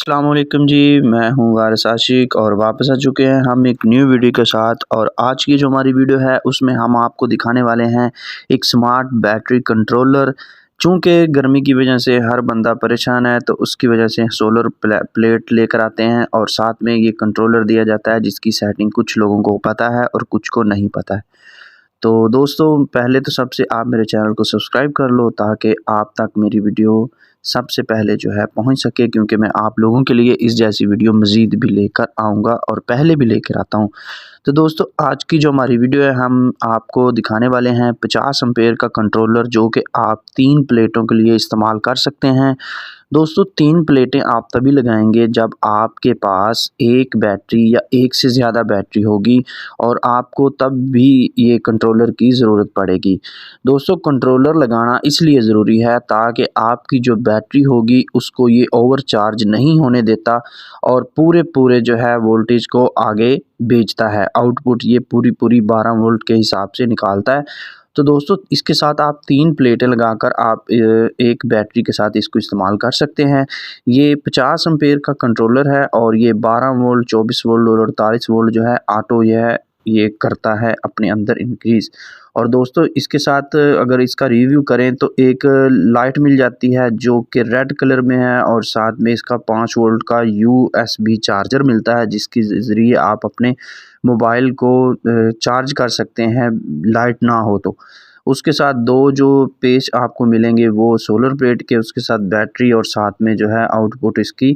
अस्सलाम वालेकुम जी, मैं हूँ वारिस आशिक और वापस आ चुके हैं हम एक न्यू वीडियो के साथ। और आज की जो हमारी वीडियो है उसमें हम आपको दिखाने वाले हैं एक स्मार्ट बैटरी कंट्रोलर। चूँकि गर्मी की वजह से हर बंदा परेशान है, तो उसकी वजह से सोलर प्लेट लेकर आते हैं और साथ में ये कंट्रोलर दिया जाता है, जिसकी सेटिंग कुछ लोगों को पता है और कुछ को नहीं पता है। तो दोस्तों, पहले तो सबसे आप मेरे चैनल को सब्सक्राइब कर लो ताकि आप तक मेरी वीडियो सबसे पहले जो है पहुंच सके, क्योंकि मैं आप लोगों के लिए इस जैसी वीडियो मज़ीद भी लेकर आऊँगा और पहले भी लेकर आता हूं। तो दोस्तों, आज की जो हमारी वीडियो है हम आपको दिखाने वाले हैं 50 एम्पेयर का कंट्रोलर, जो कि आप 3 प्लेटों के लिए इस्तेमाल कर सकते हैं। दोस्तों, 3 प्लेटें आप तभी लगाएंगे जब आपके पास एक बैटरी या एक से ज़्यादा बैटरी होगी और आपको तब भी ये कंट्रोलर की ज़रूरत पड़ेगी। दोस्तों, कंट्रोलर लगाना इसलिए ज़रूरी है ताकि आपकी जो बैटरी होगी उसको ये ओवरचार्ज नहीं होने देता और पूरे जो है वोल्टेज को आगे भेजता है। आउटपुट ये पूरी 12 वोल्ट के हिसाब से निकालता है। तो दोस्तों, इसके साथ आप 3 प्लेटें लगाकर आप एक बैटरी के साथ इसको इस्तेमाल कर सकते हैं। ये 50 एम्पेयर का कंट्रोलर है और ये 12 वोल्ट, 24 वोल्ट और 48 वोल्ट जो है ऑटो ये करता है अपने अंदर इंक्रीज़। और दोस्तों, इसके साथ अगर इसका रिव्यू करें तो एक लाइट मिल जाती है जो कि रेड कलर में है और साथ में इसका 5 वोल्ट का यूएसबी चार्जर मिलता है, जिसके ज़रिए आप अपने मोबाइल को चार्ज कर सकते हैं लाइट ना हो तो। उसके साथ 2 जो पेच आपको मिलेंगे वो सोलर प्लेट के, उसके साथ बैटरी और साथ में जो है आउटपुट इसकी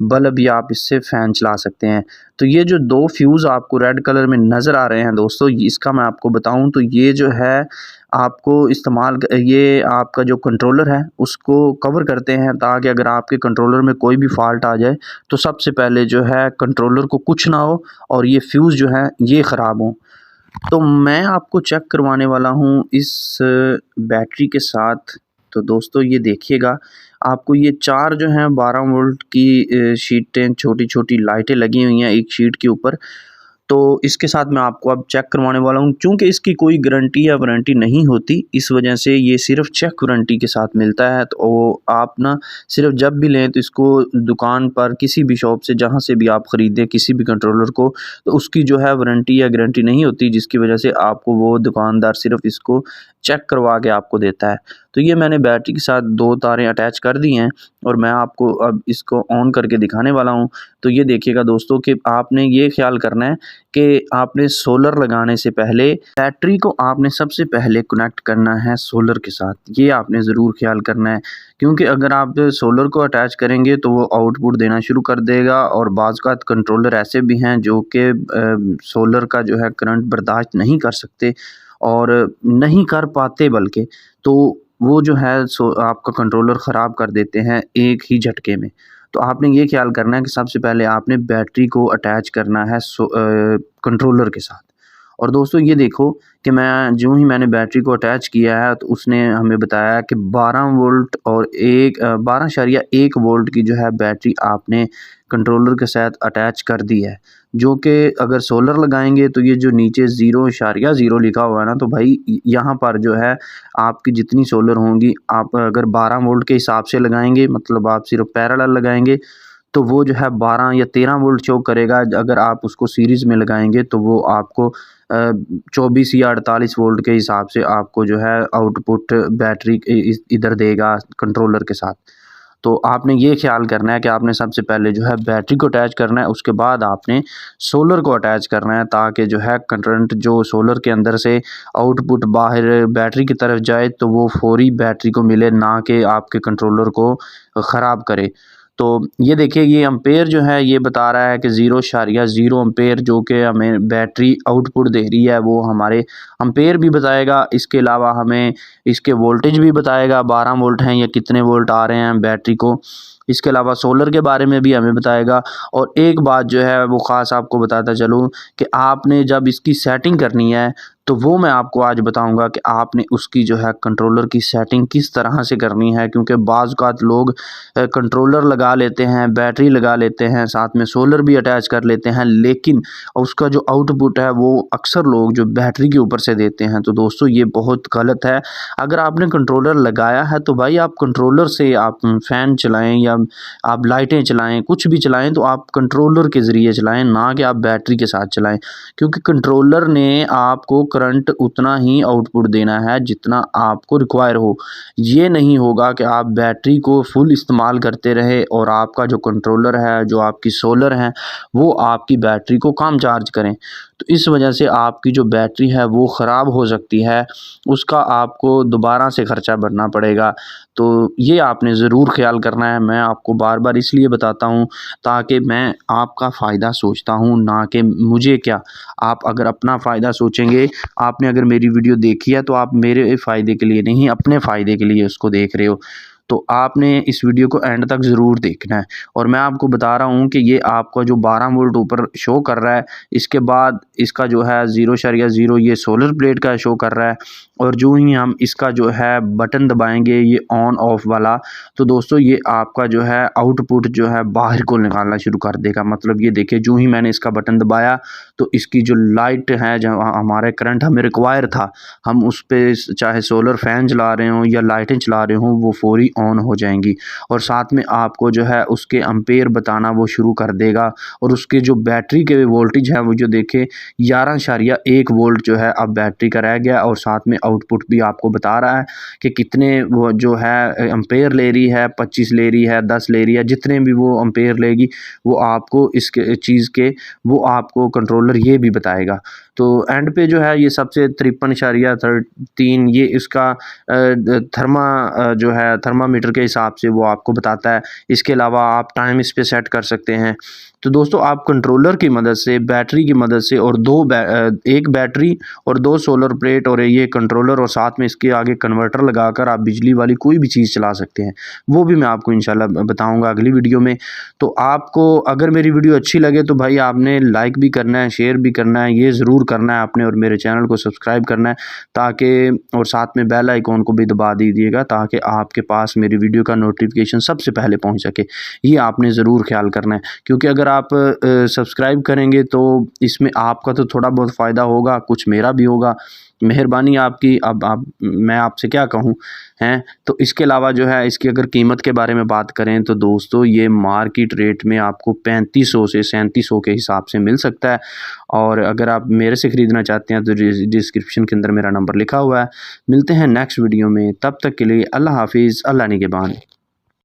बल्ब, या आप इससे फ़ैन चला सकते हैं। तो ये जो 2 फ्यूज़ आपको रेड कलर में नज़र आ रहे हैं दोस्तों, इसका मैं आपको बताऊं तो ये जो है आपको ये आपका जो कंट्रोलर है उसको कवर करते हैं, ताकि अगर आपके कंट्रोलर में कोई भी फ़ॉल्ट आ जाए तो सबसे पहले जो है कंट्रोलर को कुछ ना हो और ये फ्यूज़ जो है ये ख़राब हों। तो मैं आपको चेक करवाने वाला हूँ इस बैटरी के साथ। तो दोस्तों, ये देखिएगा, आपको ये 4 जो हैं 12 वोल्ट की शीटें, छोटी-छोटी लाइटें लगी हुई हैं एक शीट के ऊपर। तो इसके साथ मैं आपको अब चेक करवाने वाला हूँ। चूँकि इसकी कोई गारंटी या वारंटी नहीं होती, इस वजह से ये सिर्फ़ चेक वारंटी के साथ मिलता है। तो आप ना सिर्फ़ जब भी लें तो इसको दुकान पर किसी भी शॉप से, जहाँ से भी आप ख़रीदें किसी भी कंट्रोलर को, तो उसकी जो है वारंटी या गारंटी नहीं होती, जिसकी वजह से आपको वो दुकानदार सिर्फ़ इसको चेक करवा के आपको देता है। तो ये मैंने बैटरी के साथ 2 तारें अटैच कर दी हैं और मैं आपको अब इसको ऑन करके दिखाने वाला हूँ। तो ये देखिएगा दोस्तों कि आपने ये ख़्याल करना है कि आपने सोलर लगाने से पहले बैटरी को आपने सबसे पहले कनेक्ट करना है सोलर के साथ। ये आपने ज़रूर ख़्याल करना है, क्योंकि अगर आप सोलर को अटैच करेंगे तो वो आउटपुट देना शुरू कर देगा। और बाज़-औक़ात कंट्रोलर ऐसे भी हैं जो कि सोलर का जो है करंट बर्दाश्त नहीं कर सकते और नहीं कर पाते, बल्कि तो वो जो है आपका कंट्रोलर ख़राब कर देते हैं एक ही झटके में। तो आपने ये ख़्याल करना है कि सबसे पहले आपने बैटरी को अटैच करना है कंट्रोलर के साथ। और दोस्तों, ये देखो कि मैंने बैटरी को अटैच किया है तो उसने हमें बताया कि 12 वोल्ट और 12.1 वोल्ट की जो है बैटरी आपने कंट्रोलर के साथ अटैच कर दी है। जो कि अगर सोलर लगाएंगे तो ये जो नीचे 0.0 लिखा हुआ है ना, तो भाई यहाँ पर जो है आपकी जितनी सोलर होंगी, आप अगर 12 वोल्ट के हिसाब से लगाएंगे, मतलब आप सिर्फ पैरेलल लगाएंगे, तो वो जो है 12 या 13 वोल्ट शो करेगा। अगर आप उसको सीरीज़ में लगाएंगे तो वो आपको 24 या 48 वोल्ट के हिसाब से आपको जो है आउटपुट बैटरी इधर देगा कंट्रोलर के साथ। तो आपने ये ख़्याल करना है कि आपने सबसे पहले जो है बैटरी को अटैच करना है, उसके बाद आपने सोलर को अटैच करना है, ताकि जो है करंट जो सोलर के अंदर से आउटपुट बाहर बैटरी की तरफ जाए तो वो फौरी बैटरी को मिले, ना कि आपके कंट्रोलर को ख़राब करे। तो ये देखिए, ये एम्पेयर जो है ये बता रहा है कि 0.0 एम्पेयर जो कि हमें बैटरी आउटपुट दे रही है, वो हमारे एम्पेयर भी बताएगा। इसके अलावा हमें इसके वोल्टेज भी बताएगा, 12 वोल्ट हैं या कितने वोल्ट आ रहे हैं बैटरी को। इसके अलावा सोलर के बारे में भी हमें बताएगा। और एक बात जो है वो ख़ास आपको बताता चलूँ कि आपने जब इसकी सेटिंग करनी है, तो वो मैं आपको आज बताऊंगा कि आपने उसकी जो है कंट्रोलर की सेटिंग किस तरह से करनी है। क्योंकि बाज़-औक़ात लोग कंट्रोलर लगा लेते हैं, बैटरी लगा लेते हैं, साथ में सोलर भी अटैच कर लेते हैं, लेकिन उसका जो आउटपुट है वो अक्सर लोग जो बैटरी के ऊपर से देते हैं। तो दोस्तों, ये बहुत गलत है। अगर आपने कंट्रोलर लगाया है तो भाई आप कंट्रोलर से आप फ़ैन चलाएँ या अब आप लाइटें चलाएँ, कुछ भी चलाएँ तो आप कंट्रोलर के ज़रिए चलाएँ, ना कि आप बैटरी के साथ चलाएँ। क्योंकि कंट्रोलर ने आपको करंट उतना ही आउटपुट देना है जितना आपको रिक्वायर हो। ये नहीं होगा कि आप बैटरी को फुल इस्तेमाल करते रहें और आपका जो कंट्रोलर है, जो आपकी सोलर है, वो आपकी बैटरी को कम चार्ज करें। तो इस वजह से आपकी जो बैटरी है वो ख़राब हो सकती है, उसका आपको दोबारा से ख़र्चा भरना पड़ेगा। तो ये आपने ज़रूर ख़्याल करना है। मैं आपको बार-बार इसलिए बताता हूँ ताकि मैं आपका फ़ायदा सोचता हूँ, ना कि मुझे क्या। आप अगर अपना फ़ायदा सोचेंगे, आपने अगर मेरी वीडियो देखी है तो आप मेरे फ़ायदे के लिए नहीं, अपने फ़ायदे के लिए उसको देख रहे हो। तो आपने इस वीडियो को एंड तक ज़रूर देखना है। और मैं आपको बता रहा हूँ कि ये आपका जो 12 वोल्ट ऊपर शो कर रहा है, इसके बाद इसका जो है 0.0 ये सोलर प्लेट का शो कर रहा है। और जो ही हम इसका जो है बटन दबाएंगे ये ऑन ऑफ वाला, तो दोस्तों ये आपका जो है आउटपुट जो है बाहर को निकालना शुरू कर देगा। मतलब ये देखिए, जो ही मैंने इसका बटन दबाया तो इसकी जो लाइट है, जो हमारे करंट हमें रिक्वायर था, हम उस पे चाहे सोलर फैन चला रहे हों या लाइटें चला रहे हों, वो फौरी ऑन हो जाएंगी। और साथ में आपको जो है उसके एम्पेयर बताना वो शुरू कर देगा। और उसके जो बैटरी के वोल्टेज है वो जो देखें 11.1 वोल्ट जो है अब बैटरी का रह गया। और साथ में आउटपुट भी आपको बता रहा है कि कितने वो जो है एम्पेयर ले रही है, 25 ले रही है, 10 ले रही है, जितने भी वो एम्पेयर लेगी वो आपको इसके चीज़ के वो आपको कंट्रोलर ये भी बताएगा। तो एंड पे जो है ये सबसे 53.3 ये इसका जो है थर्मामीटर के हिसाब से वो आपको बताता है। इसके अलावा आप टाइम इस पे सेट कर सकते हैं। तो दोस्तों आप कंट्रोलर की मदद से, बैटरी की मदद से और एक बैटरी और 2 सोलर प्लेट और ये कंट्रोलर और साथ में इसके आगे कन्वर्टर लगाकर आप बिजली वाली कोई भी चीज़ चला सकते हैं। वो भी मैं आपको इंशाल्लाह बताऊँगा अगली वीडियो में। तो आपको अगर मेरी वीडियो अच्छी लगे तो भाई आपने लाइक भी करना है, शेयर भी करना है, ये ज़रूर करना है आपने। और मेरे चैनल को सब्सक्राइब करना है ताकि, और साथ में बेल आइकॉन को भी दबा दीजिएगा ताकि आपके पास मेरी वीडियो का नोटिफिकेशन सबसे पहले पहुंच सके। ये आपने ज़रूर ख्याल करना है, क्योंकि अगर आप सब्सक्राइब करेंगे तो इसमें आपका तो थोड़ा बहुत फ़ायदा होगा, कुछ मेरा भी होगा। मेहरबानी आपकी। अब आप, मैं आपसे क्या कहूँ हैं। तो इसके अलावा जो है इसकी अगर कीमत के बारे में बात करें तो दोस्तों ये मार्केट रेट में आपको 3500 से 3700 के हिसाब से मिल सकता है। और अगर आप मेरे से ख़रीदना चाहते हैं तो डिस्क्रिप्शन के अंदर मेरा नंबर लिखा हुआ है। मिलते हैं नेक्स्ट वीडियो में, तब तक के लिए अल्लाह हाफिज़, अल्लाह निगहबान।